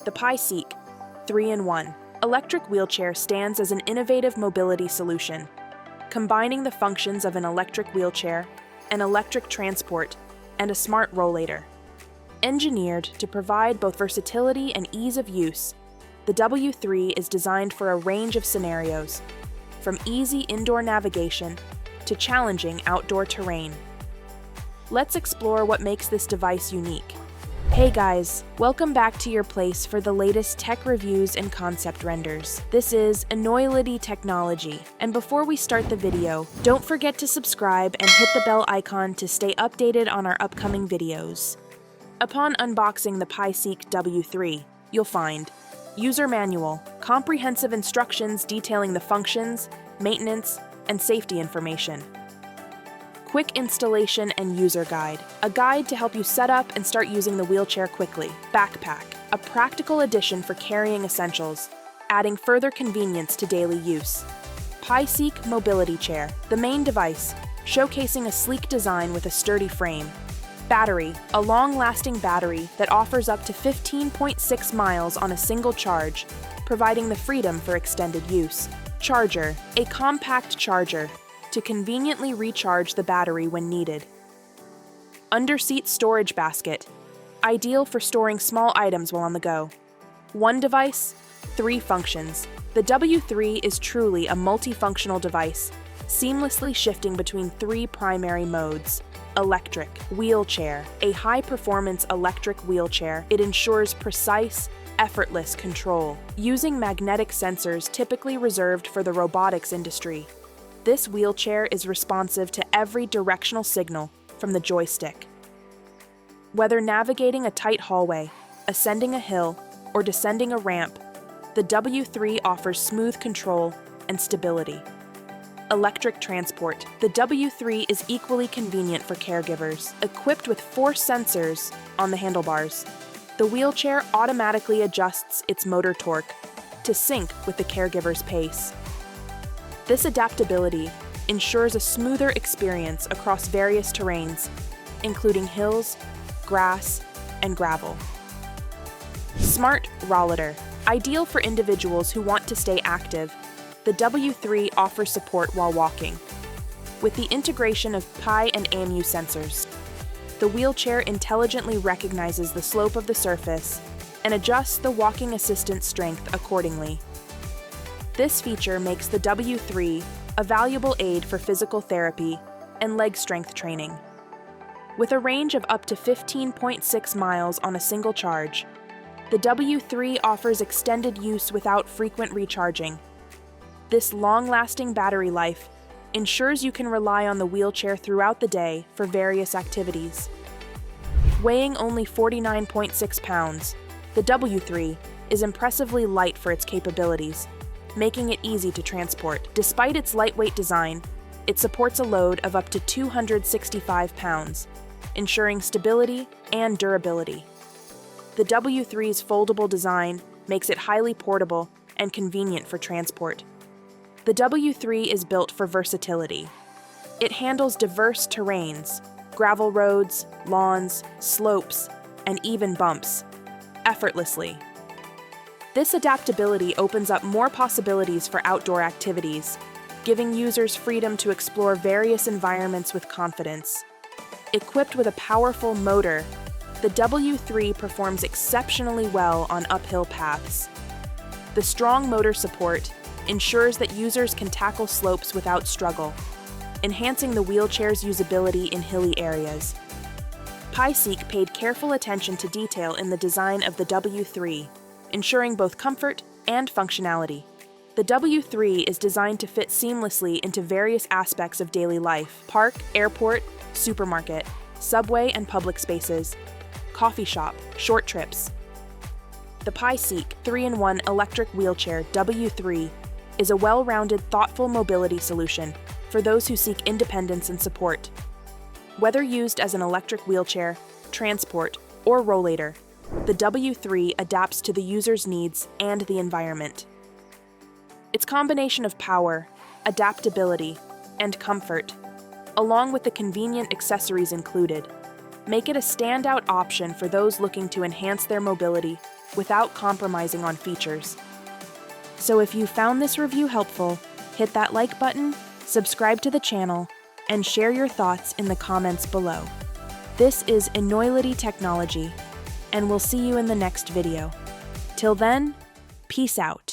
The Paiseec 3-in-1 electric wheelchair stands as an innovative mobility solution, combining the functions of an electric wheelchair, an electric transport, and a smart rollator. Engineered to provide both versatility and ease of use, the W3 is designed for a range of scenarios, from easy indoor navigation to challenging outdoor terrain. Let's explore what makes this device unique. Hey guys, welcome back to your place for the latest tech reviews and concept renders. This is Enoylity technology, and before we start the video, don't forget to subscribe and hit the bell icon to stay updated on our upcoming videos. Upon unboxing the Paiseec W3, you'll find user manual, comprehensive instructions detailing the functions, maintenance, and safety information. Quick installation and user guide, a guide to help you set up and start using the wheelchair quickly. Backpack, a practical addition for carrying essentials, adding further convenience to daily use. Paiseec mobility chair, the main device, showcasing a sleek design with a sturdy frame. Battery, a long-lasting battery that offers up to 15.6 miles on a single charge, providing the freedom for extended use. Charger, a compact charger to conveniently recharge the battery when needed. Underseat storage basket, ideal for storing small items while on the go. One device, three functions. The W3 is truly a multifunctional device, seamlessly shifting between three primary modes. Electric, wheelchair, a high-performance electric wheelchair. It ensures precise, effortless control, using magnetic sensors typically reserved for the robotics industry. This wheelchair is responsive to every directional signal from the joystick. Whether navigating a tight hallway, ascending a hill, or descending a ramp, the W3 offers smooth control and stability. Electric transport. The W3 is equally convenient for caregivers. Equipped with 4 sensors on the handlebars, the wheelchair automatically adjusts its motor torque to sync with the caregiver's pace. This adaptability ensures a smoother experience across various terrains, including hills, grass, and gravel. Smart rollator. Ideal for individuals who want to stay active, the W3 offers support while walking. With the integration of PI and AMU sensors, the wheelchair intelligently recognizes the slope of the surface and adjusts the walking assistance strength accordingly. This feature makes the W3 a valuable aid for physical therapy and leg strength training. With a range of up to 15.6 miles on a single charge, the W3 offers extended use without frequent recharging. This long-lasting battery life ensures you can rely on the wheelchair throughout the day for various activities. Weighing only 49.6 pounds, the W3 is impressively light for its capabilities, making it easy to transport. Despite its lightweight design, it supports a load of up to 265 pounds, ensuring stability and durability. The W3's foldable design makes it highly portable and convenient for transport. The W3 is built for versatility. It handles diverse terrains, gravel roads, lawns, slopes, and even bumps, effortlessly. This adaptability opens up more possibilities for outdoor activities, giving users freedom to explore various environments with confidence. Equipped with a powerful motor, the W3 performs exceptionally well on uphill paths. The strong motor support ensures that users can tackle slopes without struggle, enhancing the wheelchair's usability in hilly areas. Paiseec paid careful attention to detail in the design of the W3, ensuring both comfort and functionality. The W3 is designed to fit seamlessly into various aspects of daily life: park, airport, supermarket, subway and public spaces, coffee shop, short trips. The Paiseec 3-in-1 electric wheelchair W3 is a well-rounded, thoughtful mobility solution for those who seek independence and support. Whether used as an electric wheelchair, transport, or rollator, the W3 adapts to the user's needs and the environment. Its combination of power, adaptability, and comfort, along with the convenient accessories included, make it a standout option for those looking to enhance their mobility without compromising on features. So if you found this review helpful, hit that like button, subscribe to the channel, and share your thoughts in the comments below. This is Enoylity technology, and we'll see you in the next video. Till then, peace out.